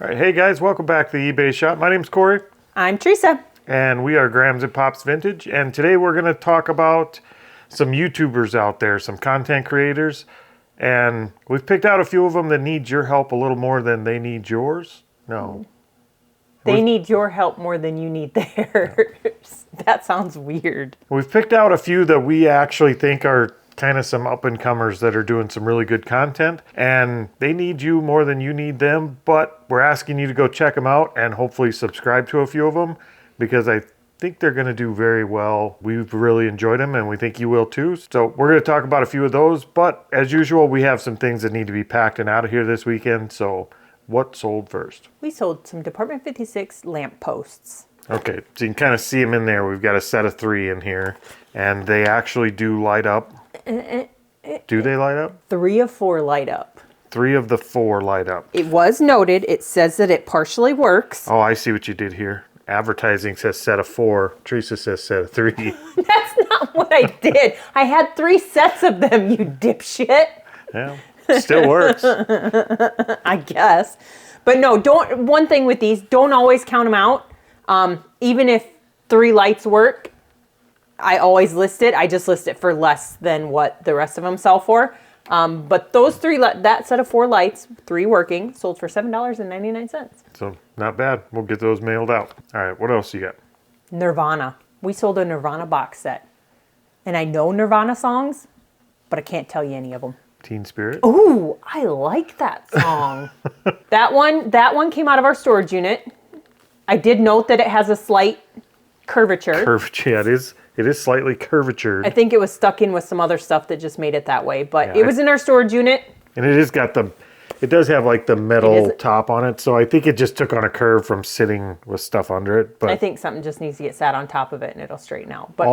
All right, hey guys, welcome back to the eBay shop. My name's Corey. I'm Teresa. And we are Grams and Pops Vintage. And today we're going to talk about some YouTubers out there, some content creators. And we've picked out a few of them that need your help a little more than they need yours. No. They need your help more than you need theirs. That sounds weird. We've picked out a few that we actually think are kind of some up-and-comers that are doing some really good content, and they need you more than you need them, but we're asking you to go check them out and hopefully subscribe to a few of them because I think they're going to do very well. We've really enjoyed them and we think you will too. So we're going to talk about a few of those, but as usual, we have some things that need to be packed and out of here this weekend. So what sold first? We sold some Department 56 lamp posts. Okay, so you can kind of see them in there. We've got a set of 3 in here, and they actually do light up. Do they light up? 3 of 4 light up. 3 of the 4 light up. It was noted. It says that it partially works. Oh, I see what you did here. Advertising says set of 4. Teresa says set of 3. That's not what I did. I had 3 sets of them, you dipshit. Yeah, still works. I guess. But no, don't. One thing with these, don't always count them out. Even if 3 lights work, I always list it. I just list it for less than what the rest of them sell for. But those 3, that set of 4 lights, 3 working, sold for $7.99. So not bad. We'll get those mailed out. All right, what else you got? Nirvana. We sold a Nirvana box set. And I know Nirvana songs, but I can't tell you any of them. Teen Spirit? Ooh, I like that song. That one came out of our storage unit. I did note that it has a slight curvature. Yeah, it is slightly curvatured. I think it was stuck in with some other stuff that just made it that way, but yeah, it was in our storage unit. And it has got it does have like the metal top on it, so I think it just took on a curve from sitting with stuff under it. But I think something just needs to get sat on top of it and it'll straighten out. But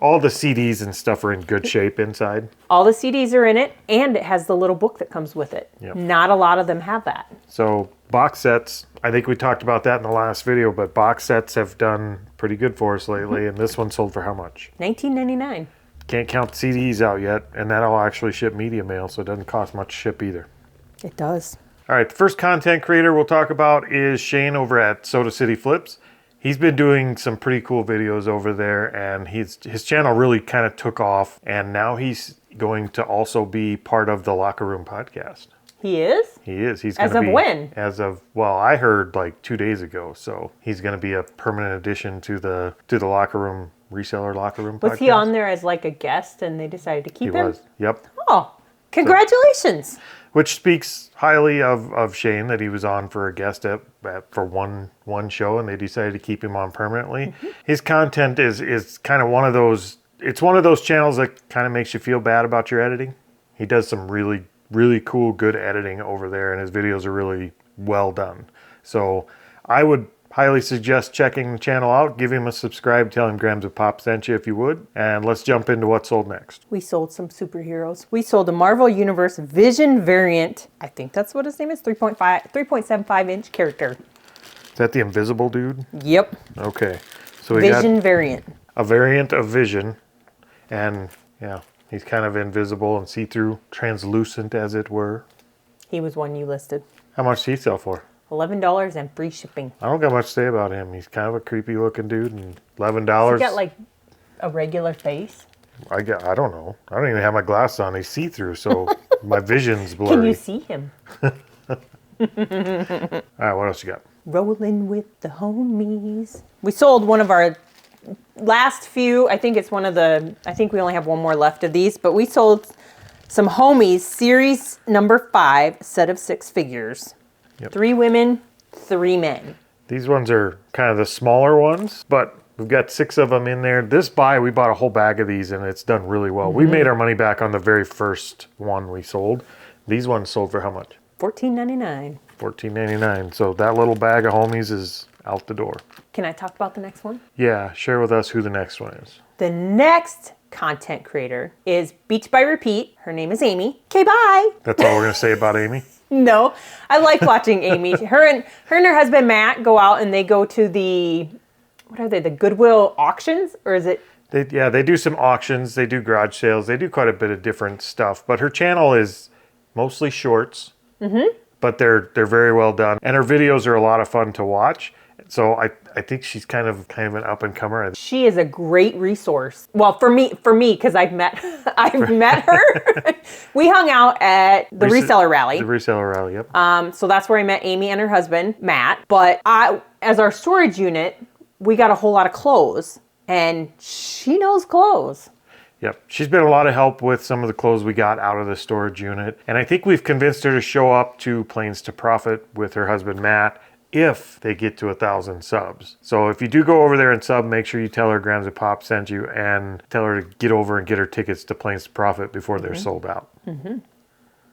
all the CDs and stuff are in good shape inside. All the CDs are in it, and it has the little book that comes with it. Yep. Not a lot of them have that. So box sets, I think we talked about that in the last video, but box sets have done pretty good for us lately, and this one sold for how much? $19.99. Can't count CDs out yet, and that'll actually ship media mail, so it doesn't cost much to ship either. It does. All right, the first content creator we'll talk about is Shane over at Soda City Flips. He's been doing some pretty cool videos over there, and his channel really kind of took off, and now he's going to also be part of the Locker Room podcast. He is? He is. He's as of when? As of, well, I heard like 2 days ago, so he's going to be a permanent addition to the Locker Room, Reseller Locker Room podcast. Was he on there as like a guest and they decided to keep him? He was, yep. Oh, congratulations. Which speaks highly of Shane that he was on for a guest for one show, and they decided to keep him on permanently. Mm-hmm. His content is kind of one of those. It's one of those channels that kind of makes you feel bad about your editing. He does some really, really cool, good editing over there, and his videos are really well done. So I would highly suggest checking the channel out. Give him a subscribe. Tell him Grams of Pop sent you if you would. And let's jump into what sold next. We sold some superheroes. We sold a Marvel Universe Vision variant. I think that's what his name is. 3.75 inch character. Is that the invisible dude? Yep. Okay. So we Vision got variant. A variant of Vision. And yeah, he's kind of invisible and see-through, translucent as it were. He was one you listed. How much did he sell for? $11 and free shipping. I don't got much to say about him. He's kind of a creepy looking dude, and $11. He got like a regular face. I don't know. I don't even have my glasses on. He's see-through, so my vision's blurry. Can you see him? All right, what else you got? Rolling with the homies. We sold one of our last few. I think we only have one more left of these, but we sold some homies series number 5 set of 6 figures. Yep. 3 women, 3 men. These ones are kind of the smaller ones, but we've got 6 of them in there. This buy, we bought a whole bag of these, and it's done really well. Mm-hmm. We made our money back on the very first one we sold. These ones sold for how much? $14.99. $14.99. So that little bag of homies is out the door. Can I talk about the next one? Yeah, share with us who the next one is. The next content creator is Beach by Repeat. Her name is Amy. Okay, bye. That's all we're going to say about Amy? No, I like watching Amy. Her and her husband Matt go out and they go to the Goodwill auctions, or is it? They do some auctions. They do garage sales. They do quite a bit of different stuff. But her channel is mostly shorts. Mm-hmm. but they're very well done. And her videos are a lot of fun to watch. So I think she's kind of an up and comer. She is a great resource. Well, for me, because I've met her. We hung out at the reseller rally. The reseller rally, yep. So that's where I met Amy and her husband, Matt. But as our storage unit, we got a whole lot of clothes, and she knows clothes. Yep. She's been a lot of help with some of the clothes we got out of the storage unit. And I think we've convinced her to show up to Planes to Profit with her husband, Matt, if they get to 1,000 subs. So if you do go over there and sub, make sure you tell her Grams and Pop sent you, and tell her to get over and get her tickets to Planes to Profit before they're sold out. Mm-hmm.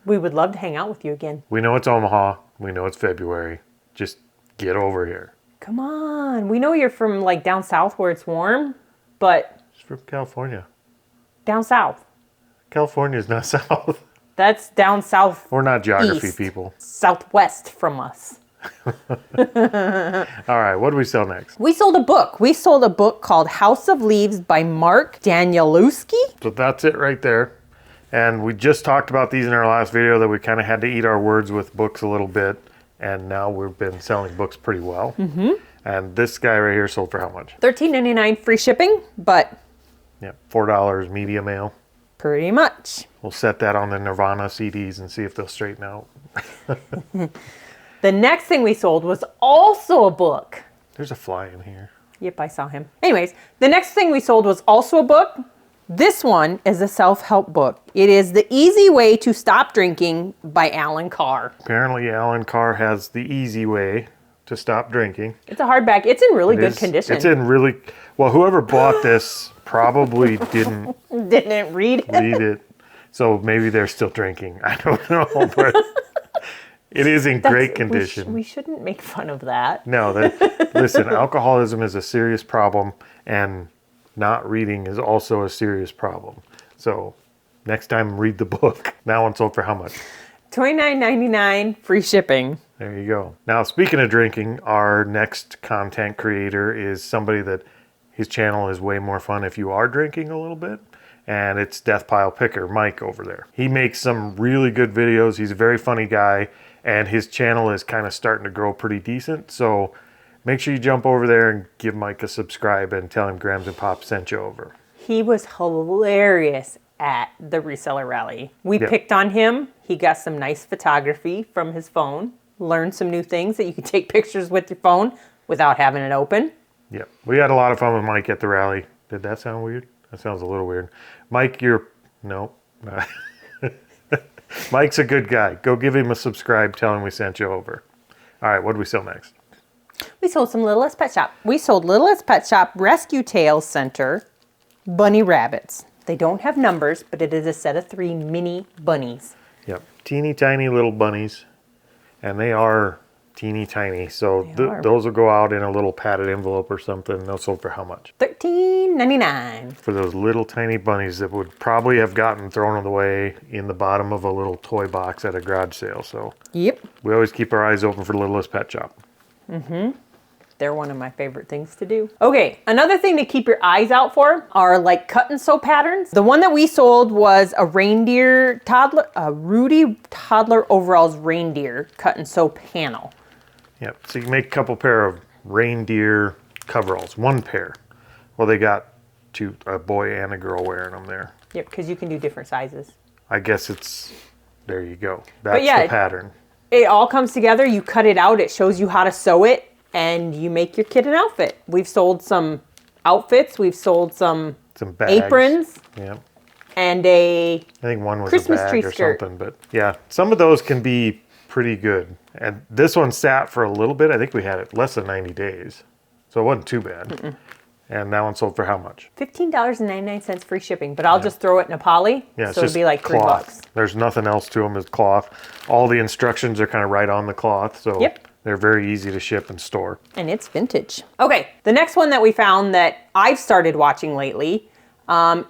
We would love to hang out with you again. We know it's Omaha. We know it's February. Just get over here. Come on. We know you're from like down south where it's warm, but... She's from California. Down south. California's not south. That's down south. We're not geography east, people. Southwest from us. All right, what do we sell next? We sold a book. We sold a book called House of Leaves by Mark Danielewski. So that's it right there. And we just talked about these in our last video, that we kind of had to eat our words with books a little bit. And now we've been selling books pretty well. Mm-hmm. And this guy right here sold for how much? $13.99 free shipping, but... Yeah, $4 media mail. Pretty much. We'll set that on the Nirvana CDs and see if they'll straighten out. The next thing we sold was also a book. There's a fly in here. Yep, I saw him. Anyways, the next thing we sold was also a book. This one is a self-help book. It is The Easy Way to Stop Drinking by Alan Carr. Apparently Alan Carr has the easy way to stop drinking. It's a hardback. It's in really good condition. It's in really... Well, whoever bought this probably didn't read it. So maybe they're still drinking. I don't know, but... It is in great condition. We shouldn't make fun of that. No, listen, alcoholism is a serious problem, and not reading is also a serious problem. So next time, read the book. That one sold for how much? $29.99 free shipping. There you go. Now, speaking of drinking, our next content creator is somebody that his channel is way more fun if you are drinking a little bit. And it's Death Pile Picker, Mike over there. He makes some really good videos. He's a very funny guy. And his channel is kind of starting to grow pretty decent. So make sure you jump over there and give Mike a subscribe and tell him Grams and Pop sent you over. He was hilarious at the reseller rally. We picked on him. He got some nice photography from his phone. Learned some new things that you can take pictures with your phone without having it open. Yep. We had a lot of fun with Mike at the rally. Did that sound weird? That sounds a little weird. Mike, no. Mike's a good guy. Go give him a subscribe. Tell him we sent you over. All right, what do we sell next? We sold some Littlest Pet Shop. We sold Littlest Pet Shop Rescue Tales Center bunny rabbits. They don't have numbers, but it is a set of 3 mini bunnies. Yep, teeny tiny little bunnies. And they are teeny tiny. So those will go out in a little padded envelope or something. Those sold for how much? $13.99. For those little tiny bunnies that would probably have gotten thrown away in the bottom of a little toy box at a garage sale. So yep, we always keep our eyes open for Littlest Pet Shop. Mm-hmm. They're one of my favorite things to do. Okay, another thing to keep your eyes out for are like cut and sew patterns. The one that we sold was a Rudy Toddler Overalls reindeer cut and sew panel. Yep, so you make a couple pair of reindeer coveralls, one pair. Well, they got a boy and a girl wearing them there. Yep, because you can do different sizes. I guess there you go. That's the pattern. It all comes together. You cut it out. It shows you how to sew it. And you make your kid an outfit. We've sold some outfits. We've sold some bags. Aprons. Yeah. And I think one was Christmas a bag tree or skirt. something. But yeah, some of those can be pretty good. And this one sat for a little bit. I think we had it less than 90 days. So it wasn't too bad. Mm-mm. And that one sold for how much? $15.99 free shipping. But I'll just throw it in a poly. Yeah, so it'd be like cloth. $3. There's nothing else to them. It's cloth. All the instructions are kind of right on the cloth. So they're very easy to ship and store. And it's vintage. Okay, the next one that we found that I've started watching lately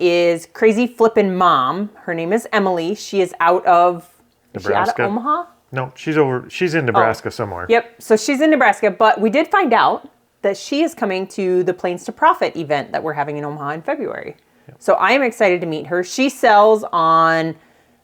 is Crazy Flippin' Mom. Her name is Emily. She is out of Nebraska. Is she out of Omaha? No, she's in Nebraska somewhere. Yep, so she's in Nebraska, but we did find out that she is coming to the Planes to Profit event that we're having in Omaha in February. Yep. So I am excited to meet her. She sells on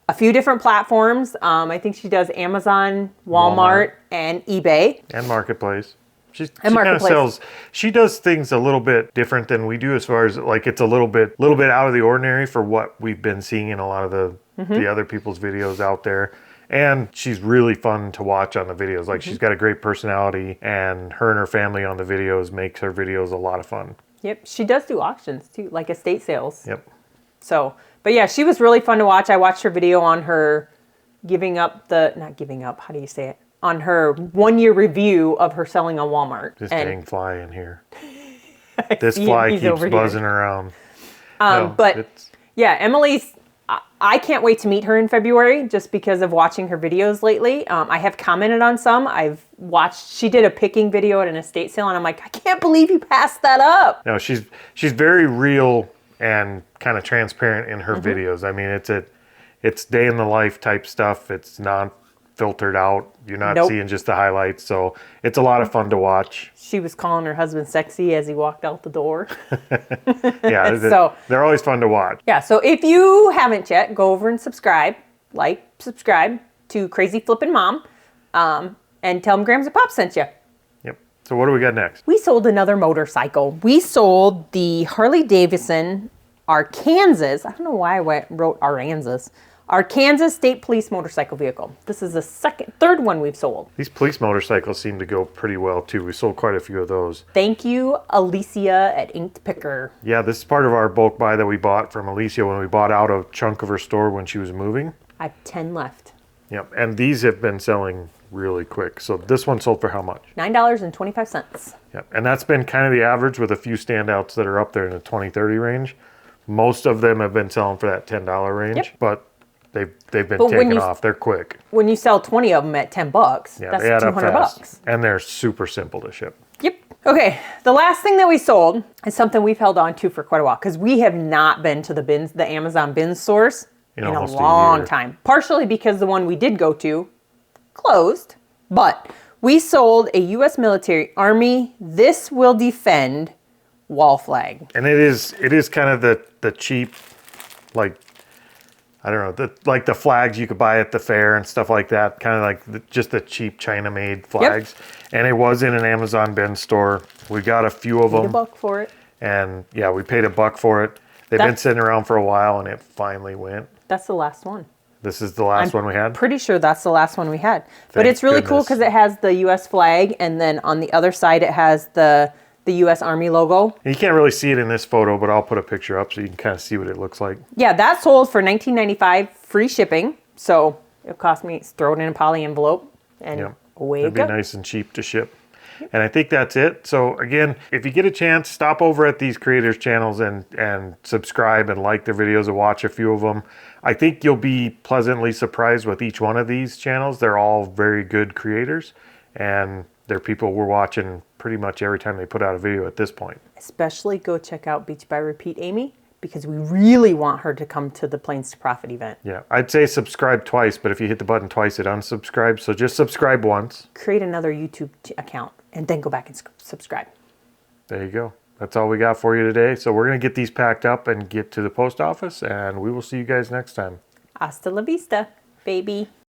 a few different platforms. I think she does Amazon, Walmart, and eBay. And Marketplace. She And kind of Marketplace. sells. She does things a little bit different than we do, as far as like it's a little bit out of the ordinary for what we've been seeing in a lot of the other people's videos out there. And she's really fun to watch on the videos. Like she's got a great personality, and her family on the videos makes her videos a lot of fun. Yep, she does do auctions too, like estate sales. Yep. So, but yeah, she was really fun to watch. I watched her video on her not giving up, how do you say it? On her 1-year review of her selling on Walmart. This And dang fly in here. This see him, fly he's keeps over here. buzzing around. No, but it's- yeah, Emily's, I can't wait to meet her in February just because of watching her videos lately. I have commented on some. I've watched, she did a picking video at an estate sale, and I'm like, I can't believe you passed that up. no, she's very real and kind of transparent in her videos. I mean, it's day in the life type stuff. It's not filtered out. You're not Nope. seeing just the highlights. So it's a lot of fun to watch. She was calling her husband sexy as he walked out the door. Yeah, So- they're always fun to watch. Yeah, so if you haven't yet, go over and subscribe to Crazy Flippin' Mom, and tell them Grams and Pop sent you. Yep. So what do we got next? We sold another motorcycle. We sold the Harley Davidson Arkansas. I don't know why I wrote Arkansas. Arkansas State Police motorcycle vehicle. This is the third one we've sold. These police motorcycles seem to go pretty well too. We sold quite a few of those. Thank you, Alicia at Inked Picker. Yeah, this is part of our bulk buy that we bought from Alicia when we bought out a chunk of her store when she was moving. I have 10 left. Yep. And these have been selling really quick. So this one sold for how much? $9.25. Yep. And that's been kind of the average, with a few standouts that are up there in the 20-30 range. Most of them have been selling for that $10 range, Yep. but they've been But when taken you- off. They're quick. When you sell 20 of them at $10, Yeah, that's they add up $200. fast. And they're super simple to ship. Yep. Okay, the last thing that we sold is something we've held on to for quite a while, because we have not been to the Amazon bin stores in a almost a long year. time. Partially because the one we did go to closed, but we sold a U.S. military Army This Will Defend wall flag. And it is kind of the cheap, like, I don't know, like the flags you could buy at the fair and stuff like that. Kind of like just the cheap China-made flags. And it was in an Amazon bin store. We got a few of Paid them. $1 for it. And yeah, we paid $1 for it. They've been That's- sitting around for a while, and it finally went. That's the last one. This is the last one we had. Pretty sure that's the last one we had. But Thank it's really cool goodness. because it has the U.S. flag, and then on the other side it has the U.S. Army logo. You can't really see it in this photo, but I'll put a picture up so you can kind of see what it looks like. Yeah, that sold for $19.95, free shipping. So it cost me, throw it in a poly envelope, and Yep. away It'd it be goes. nice and cheap to ship. And I think that's it. So again, if you get a chance, stop over at these creators' channels and subscribe and like their videos and watch a few of them. I think you'll be pleasantly surprised with each one of these channels. They're all very good creators, and they're people we're watching pretty much every time they put out a video at this point. Especially go check out Beach by Repeat Amy, because we really want her to come to the Plains to Profit event. Yeah, I'd say subscribe twice, but if you hit the button twice, it unsubscribes. So just subscribe once. Create another YouTube account and then go back and subscribe. There you go. That's all we got for you today. So we're going to get these packed up and get to the post office, and we will see you guys next time. Hasta la vista, baby.